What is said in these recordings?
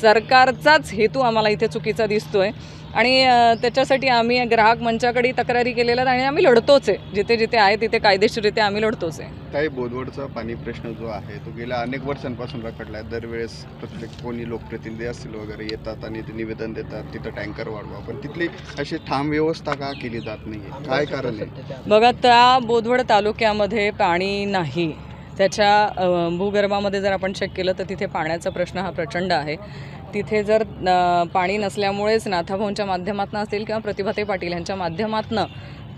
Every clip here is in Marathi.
सरकारचाच हेतू आम्हाला इथे चुकीचा दिसतोय आणि त्याच्यासाठी आम्ही ग्राहक मंचाकडे तक्रारी केलेल्या आणि आम्ही लढतोच आहे. जिथे जिथे आहे तिथे कायदेशीररित्या आम्ही लढतोच आहे. काही बोदवडचा पाणी प्रश्न जो आहे तो गेल्या अनेक वर्षांपासून रखडला आहे. दरवेळेस प्रत्येक कोणी लोकप्रतिनिधी असतील वगैरे येतात आणि ते निवेदन देतात तिथं टँकर वाढवा, पण तिथली अशी ठाम व्यवस्था का केली जात नाही, काय कारण आहे? बघा, त्या बोदवड तालुक्यामध्ये पाणी नाही. त्याच्या भूगर्भामध्ये जर आपण चेक केलं तर तिथे पाण्याचा प्रश्न हा प्रचंड आहे. तिथे जर पाणी नसल्यामुळेच नाथाभाऊंच्या माध्यमातून असेल किंवा प्रतिभाताई पाटील यांच्या माध्यमातून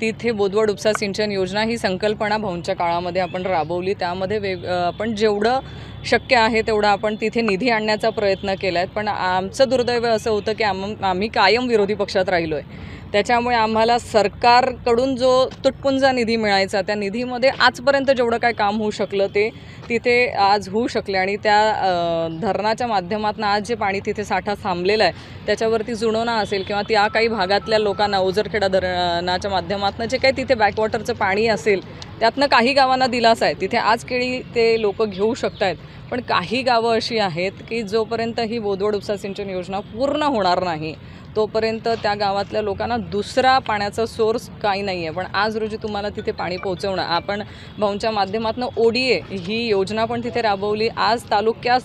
तिथे बोदवड उपसा सिंचन योजना ही संकल्पना भाऊंच्या काळामध्ये आपण राबवली. त्यामध्ये आपण जेवढं शक्य आहे तेवढं आपण तिथे निधी आणण्याचा प्रयत्न केला आहे. पण आमचं दुर्दैव असं होतं की आम्ही कायम विरोधी पक्षात राहिलो आहे. त्याच्यामुळे आम्हाला सरकारकडून जो तुटपुंजा निधी मिळायचा त्या निधीमध्ये आजपर्यंत जेवढं काय काम होऊ शकलं ते तिथे आज होऊ शकले आणि त्या धरणाच्या माध्यमातून आज जे पाणी तिथे साठा थांबलेला आहे त्याच्यावरती जुळवणा असेल किंवा त्या काही भागातल्या लोकांना उजरखेडा धरणाच्या माध्यमातून जे काही तिथे बॅकवॉटरचं पाणी असेल त्यातनं काही गावांना दिलासा आहे. तिथे आज केळी ते लोक घेऊ शकत आहेत. पण काही गावं अशी आहेत की जोपर्यंत ही बोदवड उपसा सिंचन योजना पूर्ण होणार नाही तोपर्यंत त्या गावातल्या लोकांना दुसरा पाण्याचा सोर्स काही नाही आहे. पण आज रोजी तुम्हाला तिथे पाणी पोहोचवणं, आपण भाऊंच्या माध्यमातून ODA ही योजना पण तिथे राबवली. आज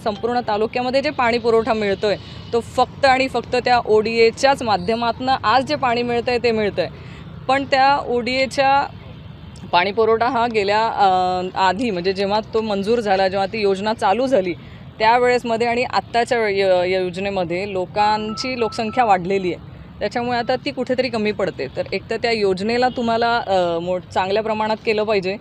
संपूर्ण तालुक्यामध्ये जे पाणी पुरवठा मिळतो आहे तो फक्त आणि फक्त त्या ODAच्याच माध्यमातून आज जे पाणी मिळतं आहे ते मिळतं आहे. पण त्या ODAच्या पाणी पुरवठा हा गेल्या आधी म्हणजे जेव्हा तो मंजूर झाला, जेव्हा ती योजना चालू झाली त्यावेळेसमध्ये आणि आत्ताच्या योजनेमध्ये लोकांची लोकसंख्या वाढलेली आहे. त्याच्यामुळे आता ती कुठेतरी कमी पडते. तर एक तर त्या योजनेला तुम्हाला चांगल्या प्रमाणात केलं पाहिजे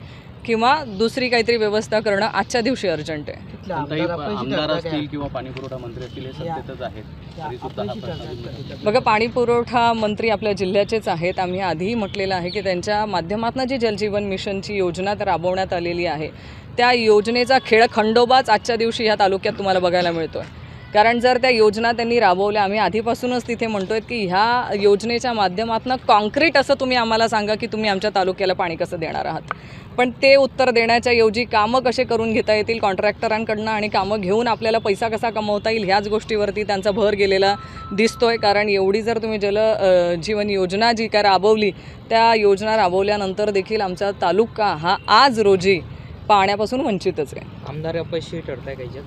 किंवा दुसरी काहीतरी व्यवस्था करणं आजच्या दिवशी अर्जंट आहे. आमदार असतील किंवा पाणी पुरवठा मंत्री असतील हे सत्तेतच आहेत तरी सुद्धा हा प्रश्न. बघा, पाणी पुरवठा मंत्री आपल्या जिल्ह्याचेच आहेत. आम्ही आधीही म्हटलेलं आहे की त्यांच्या माध्यमातून जी जलजीवन मिशनची योजना राबवण्यात आलेली आहे त्या योजनेचा खेळखंडोबाच आजच्या दिवशी ह्या तालुक्यात तुम्हाला बघायला मिळतो आहे. कारण जर त्या योजना त्यांनी राबवल्या, आम्ही आधीपासूनच तिथे म्हणतोय की ह्या योजनेच्या माध्यमातून कॉन्क्रीट असं तुम्ही आम्हाला सांगा की तुम्ही आमच्या तालुक्याला पाणी कसं देणार आहात. पण ते उत्तर देण्याच्या ऐवजी कामं कसे करून घेता येतील कॉन्ट्रॅक्टरांकडनं आणि कामं घेऊन आपल्याला पैसा कसा कमवता येईल ह्याच गोष्टीवरती त्यांचा भर गेलेला दिसतोय. कारण एवढी जर तुम्ही जीवन योजना जी काय राबवली त्या योजना राबवल्यानंतर देखील आमचा तालुका हा आज रोजी पाण्यापासून वंचितच आहे. आमदार अपयशी ठरताय काही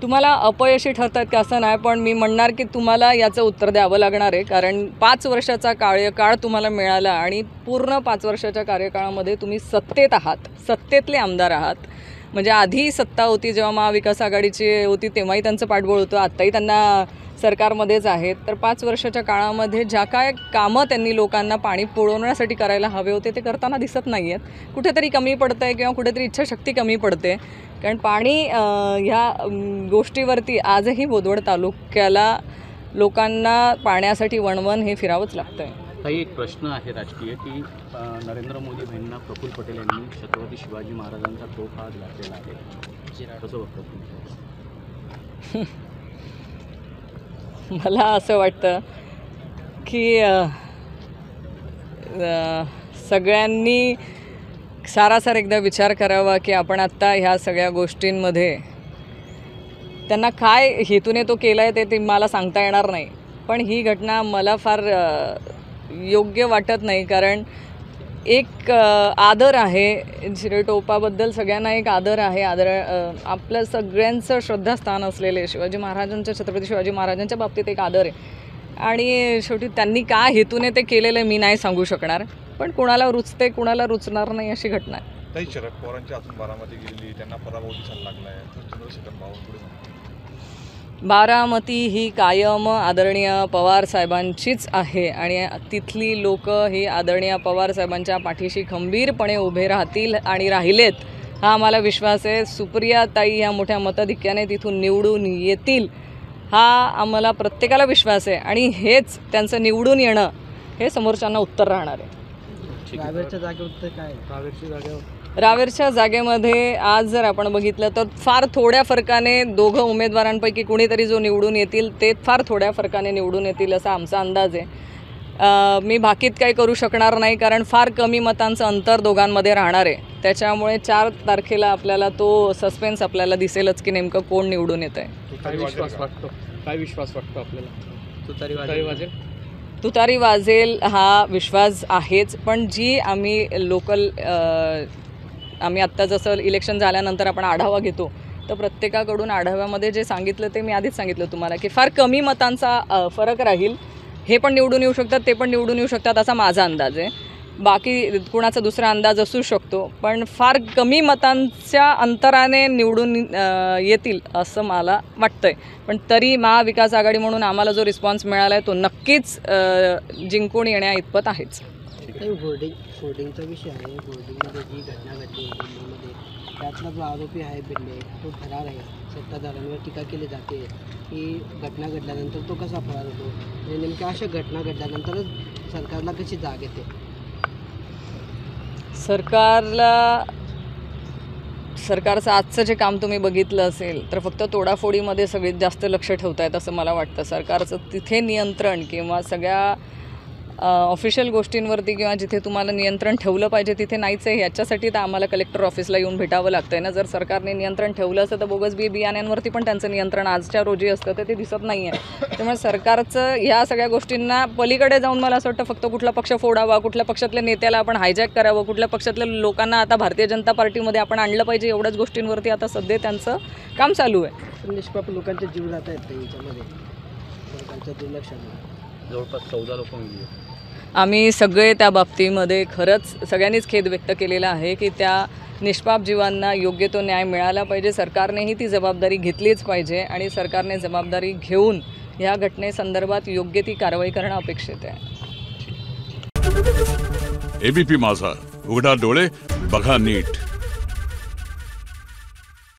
तुम्हाला अपयशी ठरतात का असं नाही, पण मी म्हणणार की तुम्हाला याचं उत्तर द्यावं लागणार आहे. कारण 5 वर्षाचा कार्यकाळ तुम्हाला मिळाला आणि पूर्ण 5 वर्षाच्या कार्यकाळामध्ये तुम्ही सत्तेत आहात, सत्तेतले आमदार आहात. म्हणजे आधी सत्ता होती जेव्हा महाविकास आघाडीची होती तेव्हाही त्यांचं पाठबळ होतं, आत्ताही त्यांना सरकारमध्येच आहेत. तर 5 वर्षाच्या काळामध्ये ज्या काय कामं त्यांनी लोकांना पाणी पुरवण्यासाठी करायला हवे होते ते करताना दिसत नाही आहेत. कुठेतरी कमी पडतं आहे किंवा कुठेतरी इच्छाशक्ती कमी पडते. कारण पाणी ह्या गोष्टीवरती आजही बोदवड तालुक्याला लोकांना पाण्यासाठी वणवण हे फिरावंच लागतं आहे. काही एक प्रश्न आहे राजकीय की नरेंद्र मोदी बहिणींना प्रफुल्ल पटेल यांनी छत्रपती शिवाजी महाराजांचा तोफ आज घातलेला आहे, कसं बघतात तुम्ही? मला असं वाटतं की सगळ्यांनी सारासार एकदा विचार करावा की आपण आत्ता ह्या सगळ्या गोष्टींमध्ये त्यांना काय हेतूने तो केला आहे ते मला सांगता येणार नाही. पण ही घटना मला फार योग्य वाटत नाही. कारण एक आदर आहे झिरटोपाबद्दल, सगळ्यांना एक आदर आहे. आपल्या सगळ्यांचं श्रद्धास्थान असलेले शिवाजी महाराजांच्या, छत्रपती शिवाजी महाराजांच्या बाबतीत एक आदर आहे. आणि शेवटी त्यांनी काय हेतूने ते केलेलं आहे मी नाही सांगू शकणार. पण कुणाला रुचते कुणाला रुचणार नाही अशी घटना आहे. काही शरद पवारांची अजून बारामती गेलेली, त्यांना पराभव दिसायला लागलाय. चंद्रशेखर बावनकुळे बारामती ही कायम आदरणीय पवार साहेबांचीच आहे आणि तिथली लोक ही आदरणीय पवार साहेबांच्या पाठीशी खंबीरपणे उभे राहतील आणि राहिलेत हा आम्हाला विश्वास आहे. सुप्रियाताई ह्या मोठ्या मताधिक्याने तिथून निवडून येतील हा आम्हाला प्रत्येकाला विश्वास आहे आणि हेच त्यांचं निवडून येणं हे समोरच्यांना उत्तर राहणार आहे. रावेरच्या जागेमध्ये आज जर आपण बघितलं तर फार थोड्या फरकाने दोघं उमेदवारांपैकी कुणीतरी जो निवडून येतील ते फार थोड्या फरकाने निवडून येतील असा आमचा अंदाज आहे. मी बाकीत काही करू शकणार नाही, कारण फार कमी मतांचं अंतर दोघांमध्ये राहणार आहे. त्याच्यामुळे 4 तारखेला आपल्याला तो सस्पेन्स आपल्याला दिसेलच की नेमकं कोण निवडून येत आहे. काय विश्वास वाटतो आपल्याला? तुतारी वाजेल हा विश्वास आहेच, पण जी आम्ही आम्ही आत्ता जसं इलेक्शन झाल्यानंतर आपण आढावा घेतो, तर प्रत्येकाकडून आढाव्यामध्ये जे सांगितलं ते मी आधीच सांगितलं तुम्हाला की फार कमी मतांचा फरक राहील. हे पण निवडून येऊ शकतात, ते पण निवडून येऊ शकतात असा माझा अंदाज आहे. बाकी कुणाचा दुसरा अंदाज असू शकतो, पण फार कमी मतांच्या अंतराने निवडून येतील असं मला वाटतंय. पण तरी महाविकास आघाडी म्हणून आम्हाला जो रिस्पॉन्स मिळाला आहे तो नक्कीच जिंकून येण्या इतपत आहेच. होर्डिंगचा विषय आहे. होर्डिंगमध्ये जी घटना घडली दिल्लीमध्ये, त्यातला जो आरोपी आहे बिल्ले तो फरार आहे. सत्ताधाऱ्यांवर टीका केली जाते की घटना घडल्यानंतर तो कसा फरार होतो. आणि नेमक्या अशा घटना घडल्यानंतरच सरकारला कशी जाग येते? सरकारचं आजचं जे काम तुम्ही बघितलं असेल तर फक्त तोडाफोडीमध्ये सगळ्यात जास्त लक्ष ठेवतायत असं मला वाटतं. सरकारचं तिथे नियंत्रण किंवा सगळ्या ऑफिशियल गोष्टींवरती किंवा जिथे तुम्हाला नियंत्रण ठेवलं पाहिजे तिथे नाहीच आहे. याच्यासाठी तर आम्हाला कलेक्टर ऑफिसला येऊन भेटावं लागतं आहे ना. जर सरकारने नियंत्रण ठेवलं असतं तर बोगस बियाण्यांवरती पण त्यांचं नियंत्रण आजच्या रोजी असतं, तर ते दिसत नाही आहे. त्यामुळे सरकारचं ह्या सगळ्या गोष्टींना पलीकडे जाऊन मला असं वाटतं फक्त कुठला पक्ष फोडावा, कुठल्या पक्षातल्या नेत्याला आपण हायजॅक करावं, कुठल्या पक्षातल्या लोकांना आता भारतीय जनता पार्टीमध्ये आपण आणलं पाहिजे, एवढ्याच गोष्टींवरती आता सध्या त्यांचं काम चालू आहे. निष्पाप लोकांचे जीव जात आहेत याच्यामध्ये सरकारच्या दुर्लक्षामुळे. जवळपास 14 लोक गेली. आम्ही सगळे त्या बाबतीमध्ये खरंच सगळ्यांनीच खेद व्यक्त केलेला आहे की त्या निष्पाप जीवांना योग्य तो न्याय मिळाला पाहिजे. सरकारनेही ती जबाबदारी घेतलीच पाहिजे आणि सरकारने जबाबदारी घेऊन ह्या घटनेसंदर्भात योग्य ती कारवाई करणं अपेक्षित आहे. एबीपी माझा, उघडा डोळे बघा नीट.